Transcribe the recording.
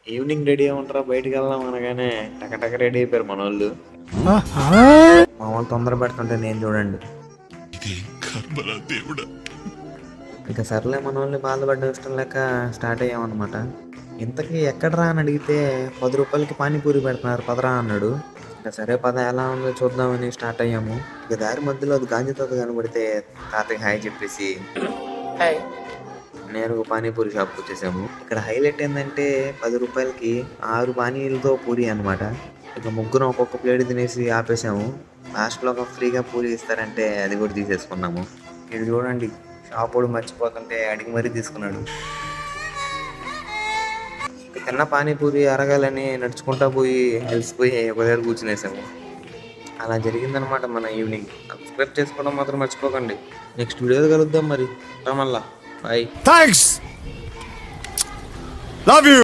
Evening ready అవ్వమంటారా బయటికి వెళ్దాం అనగానే టకటక రెడీ అయిపోయారు మన వాళ్ళు. మా వాళ్ళు తొందర పెడుతుంటే నేను చూడండి ఇక సర్లే మన వాళ్ళని బాధపడ్డం ఇష్టం లేక స్టార్ట్ అయ్యామన్నమాట. ఇంతకీ ఎక్కడరా అని అడిగితే 10 రూపాయలకి పానీపూరి పెడుతున్నారు పదరా అన్నాడు. ఇక సరే పద ఎలా ఉందో చూద్దామని స్టార్ట్ అయ్యాము. ఇక దారి మధ్యలో అది గాంధీ తాత కనబడితే తాతకి హాయ్ చెప్పేసి నేరుగా పానీపూరి షాప్కి వచ్చేసాము. ఇక్కడ హైలైట్ ఏంటంటే 10 రూపాయలకి 6 పానీలతో పూరి అనమాట. ఇక ముగ్గురం ఒక్కొక్క ప్లేట్ తినేసి ఆపేసాము. లాస్ట్లో ఒక ఫ్రీగా పూరి ఇస్తారంటే అది కూడా తీసేసుకున్నాము. ఇది చూడండి షాప్ వాడు మర్చిపోతుంటే అడిగి మరీ తీసుకున్నాడు. తిన్న పానీపూరి అరగాలని నడుచుకుంటా పోయి అలసిపోయి ఒక దగ్గర కూర్చునేసాము. అలా జరిగిందనమాట మన ఈవినింగ్. సబ్స్క్రైబ్ చేసుకోవడం మాత్రం మర్చిపోకండి. నెక్స్ట్ వీడియో కలుద్దాం మరి. మళ్ళా బాయ్. థ్యాంక్స్. Love you.